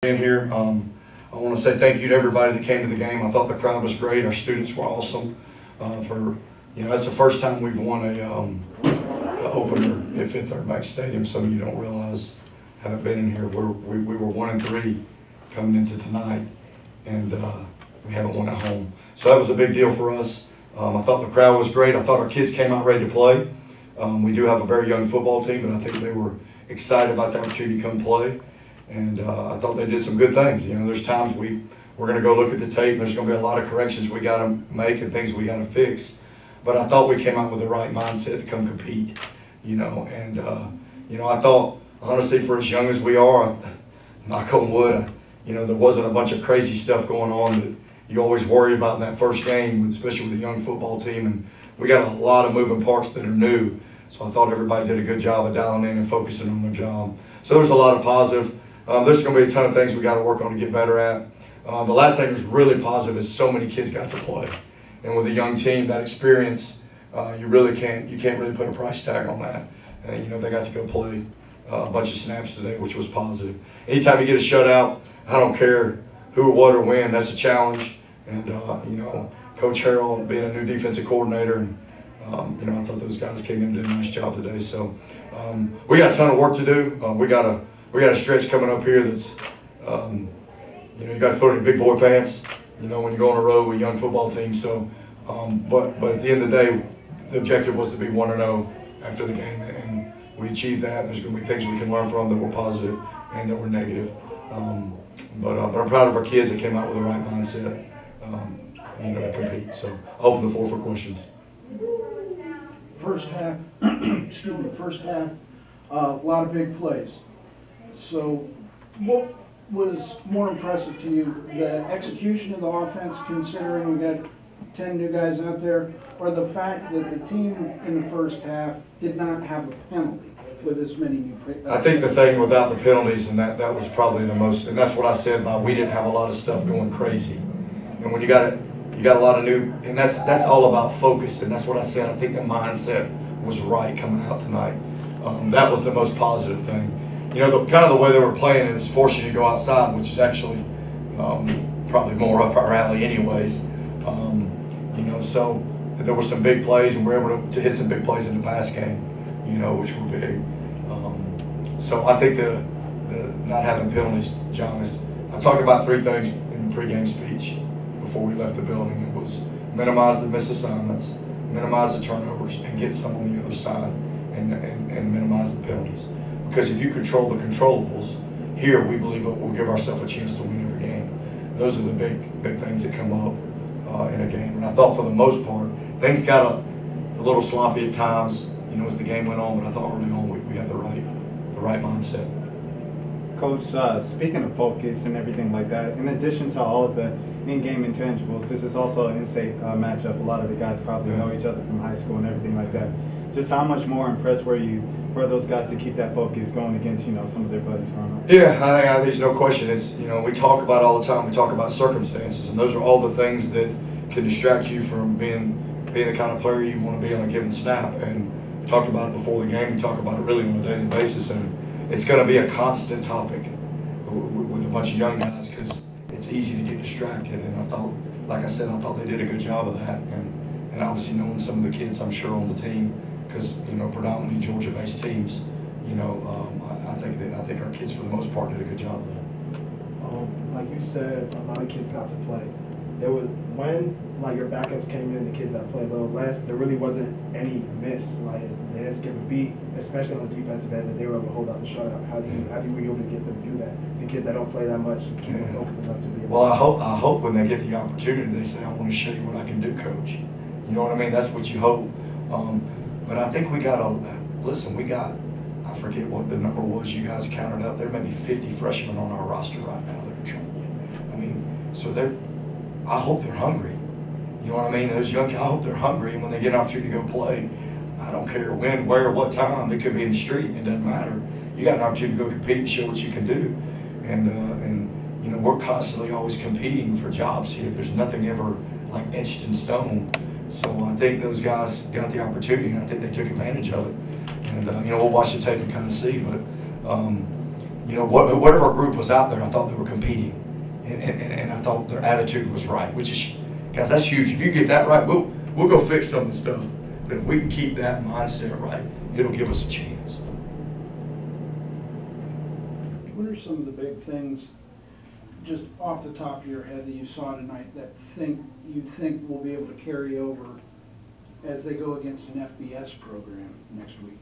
In here. I want to say thank you to everybody that came to the game. I thought the crowd was great. Our students were awesome. That's the first time we've won a opener at Fifth Third Bank Stadium. Some of you don't realize, haven't been in here. We were 1-3 coming into tonight, and we haven't won at home. So that was a big deal for us. I thought the crowd was great. I thought our kids came out ready to play. We do have a very young football team, but I think they were excited about the opportunity to come play. And I thought they did some good things. You know, there's times we're going to go look at the tape, and there's going to be a lot of corrections we got to make and things we got to fix. But I thought we came out with the right mindset to come compete. I thought, honestly, for as young as we are, knock on wood, there wasn't a bunch of crazy stuff going on that you always worry about in that first game, especially with a young football team. And we got a lot of moving parts that are new. So I thought everybody did a good job of dialing in and focusing on their job. So there's a lot of positive. There's going to be a ton of things we got to work on to get better at. The last thing that's really positive is so many kids got to play, and with a young team, that experience, you can't really put a price tag on that. They got to go play a bunch of snaps today, which was positive. Anytime you get a shutout, I don't care who or what or when, that's a challenge. And Coach Harrell being a new defensive coordinator, and I thought those guys came in and did a nice job today. So we got a ton of work to do. We got a stretch coming up here that's, you got to put in big boy pants, when you go on a road with a young football team. So, but at the end of the day, the objective was to be 1-0 after the game, and we achieved that. There's going to be things we can learn from that were positive and that were negative. But I'm proud of our kids that came out with the right mindset, to compete. So I'll open the floor for questions. First half, a lot of big plays. So what was more impressive to you, the execution of the offense, considering we got 10 new guys out there, or the fact that the team in the first half did not have a penalty with as many new players? I think the thing without the penalties, and that was probably the most, and that's what I said about we didn't have a lot of stuff going crazy. And when you got a lot of new, and that's all about focus, and that's what I said. I think the mindset was right coming out tonight. That was the most positive thing. Kind of the way they were playing, it was forcing you to go outside, which is actually probably more up our alley anyways. So there were some big plays, and we were able to hit some big plays in the pass game, which were big. So I think the not having penalties, John, I talked about 3 things in the pregame speech before we left the building. It was minimize the missed assignments, minimize the turnovers, and get some on the other side, and minimize the penalties. Because if you control the controllables, here we believe that we'll give ourselves a chance to win every game. Those are the big things that come up in a game. And I thought for the most part, things got a little sloppy at times, as the game went on. But I thought early on we had the right mindset. Coach, speaking of focus and everything like that, in addition to all of the in-game intangibles, this is also an in-state matchup. A lot of the guys probably know each other from high school and everything like that. Just how much more impressed were you for those guys to keep that focus going against, some of their buddies growing up? Yeah, there's no question. It's, we talk about all the time. We talk about circumstances, and those are all the things that can distract you from being the kind of player you want to be on a given snap. And we talked about it before the game. We talk about it really on a daily basis, and it's going to be a constant topic with a bunch of young guys because it's easy to get distracted. And I thought, like I said, I thought they did a good job of that. And obviously knowing some of the kids, I'm sure, on the team, because predominantly Georgia-based teams, I think our kids for the most part did a good job of that. Like you said, a lot of kids got to play. There was when your backups came in, the kids that played a little less, there really wasn't any miss. They didn't skip a beat, especially on the defensive end, and they were able to hold out the shutout. How do you were able to get them to do that? The kids that don't play that much keep them focused enough to be able. Well, I hope when they get the opportunity, they say, "I want to show you what I can do, Coach." You know what I mean? That's what you hope. But I think we got I forget what the number was you guys counted up. There may be 50 freshmen on our roster right now that are trying. So I hope they're hungry. You know what I mean? Those young guys, I hope they're hungry, and when they get an opportunity to go play, I don't care when, where, what time, it could be in the street, it doesn't matter. You got an opportunity to go compete and show what you can do. And we're constantly always competing for jobs here. There's nothing ever etched in stone. So I think those guys got the opportunity, and I think they took advantage of it. And we'll watch the tape and kind of see. But you know, whatever group was out there, I thought they were competing, and I thought their attitude was right, which is, guys, that's huge. If you get that right, we'll go fix some of the stuff. But if we can keep that mindset right, it'll give us a chance. What are some of the big things, just off the top of your head, that you saw tonight that you think will be able to carry over as they go against an FBS program next week?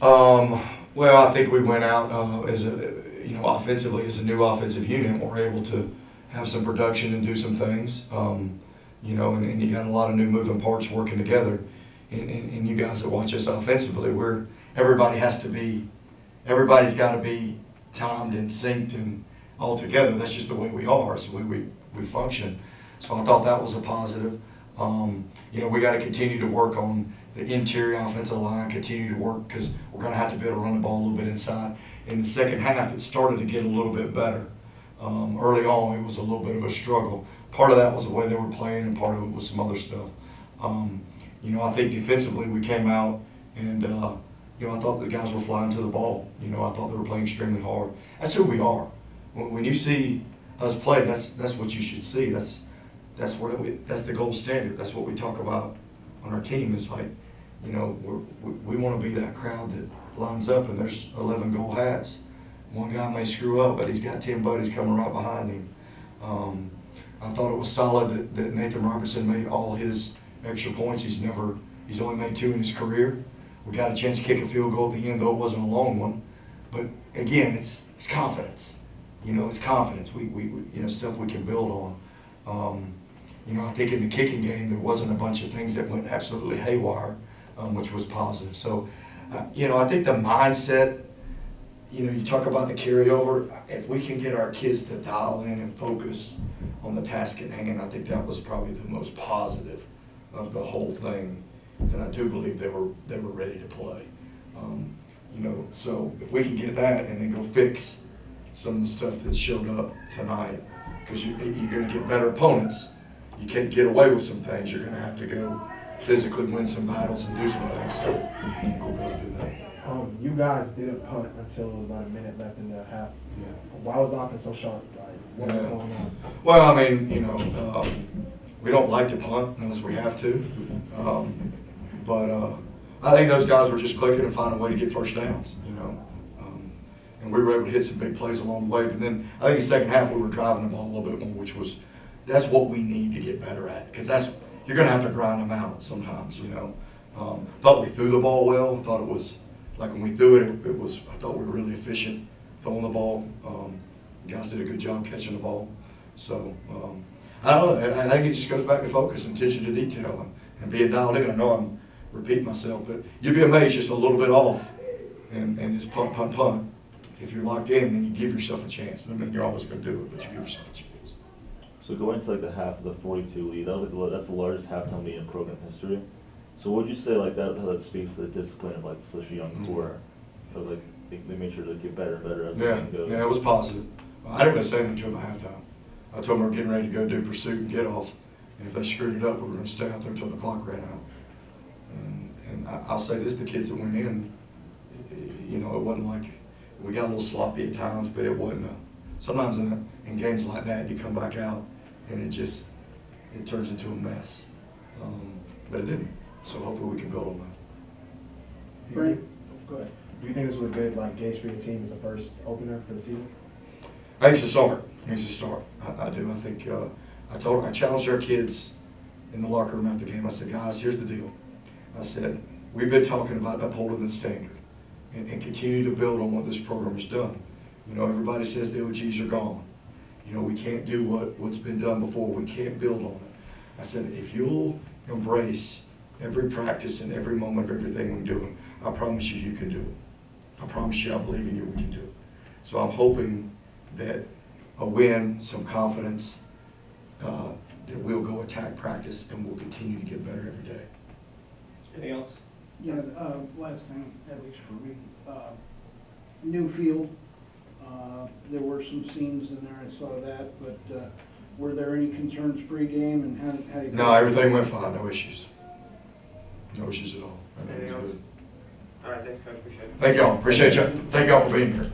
Well, I think we went out as a, you know, offensively as a new offensive unit. We're able to have some production and do some things, you know, and you got a lot of new moving parts working together. And you guys that watch us offensively, everybody's got to be timed and synced and all together. That's just the way we are. It's the way we function. So I thought that was a positive. You know, we got to continue to work on the interior offensive line, continue to work, because we're going to have to be able to run the ball a little bit inside. In the second half, it started to get a little bit better. Early on, it was a little bit of a struggle. Part of that was the way they were playing, and part of it was some other stuff. You know, I think defensively we came out and, you know, I thought the guys were flying to the ball. You know, I thought they were playing extremely hard. That's who we are. When you see us play, that's what you should see. That's the gold standard. That's what we talk about on our team. It's like, you know, we want to be that crowd that lines up and there's 11 gold hats. One guy may screw up, but he's got 10 buddies coming right behind him. I thought it was solid that Nathan Robertson made all his extra points. He's only made 2 in his career. We got a chance to kick a field goal at the end, though it wasn't a long one. But again, it's confidence. You know, it's confidence. We you know, stuff we can build on. You know, I think in the kicking game there wasn't a bunch of things that went absolutely haywire, which was positive. So, you know, I think the mindset. You know, you talk about the carryover. If we can get our kids to dial in and focus on the task at hand, I think that was probably the most positive of the whole thing. That I do believe they were ready to play. You know, so if we can get that and then go fix some of the stuff that showed up tonight, because you're going to get better opponents. You can't get away with some things. You're going to have to go physically win some battles and do some things. So I think we'll be able to do that. You guys didn't punt until about a minute left in the half. Yeah. Why was the offense so sharp? Like, what was going on? Well, I mean, you know, we don't like to punt unless we have to. But I think those guys were just clicking and finding a way to get first downs, you know. And we were able to hit some big plays along the way. But then I think in the second half we were driving the ball a little bit more, that's what we need to get better at. Because you're going to have to grind them out sometimes, you know. Thought we threw the ball well. Thought it was, like when we threw it, I thought we were really efficient throwing the ball. Guys did a good job catching the ball. So, I don't know. I think it just goes back to focus and attention to detail and being dialed in. I know I'm repeating myself, but you'd be amazed just a little bit off and it's punt. If you're locked in, then you give yourself a chance. I mean, you're always going to do it, but you give yourself a chance. So going into like the half of the 42 lead, that's the largest halftime lead in program history. So what would you say like that, how that speaks to the discipline of like such a young core? I was like, they made sure to get better and better as the game goes. Yeah, it was positive. I didn't say anything to them at halftime. I told them we're getting ready to go do pursuit and get off. And if they screwed it up, we were going to stay out there until the clock ran out. And I'll say this, the kids that went in, you know, it wasn't like, we got a little sloppy at times, but it wasn't sometimes in games like that, you come back out and it turns into a mess. But it didn't. So hopefully we can build on that. Right. Go ahead. Do you think this was a good gauge for your team as a first opener for the season? I think it's a start. I do. I think I challenged our kids in the locker room after the game. I said, guys, here's the deal. I said, we've been talking about upholding the standard and continue to build on what this program has done. You know, everybody says the OGs are gone. You know, we can't do what's been done before. We can't build on it. I said, if you'll embrace every practice and every moment of everything we're doing, I promise you, you can do it. I promise you, I believe in you, we can do it. So I'm hoping that a win, some confidence, that we'll go attack practice and we'll continue to get better every day. Anything else? Yeah, last thing, at least for me, new field. There were some scenes in there, I saw that, but were there any concerns pre-game and how do you? No, everything went fine, no issues. No issues at all. Anything else? All right, thanks, Coach. Appreciate it. Thank y'all. Appreciate you. Thank y'all for being here.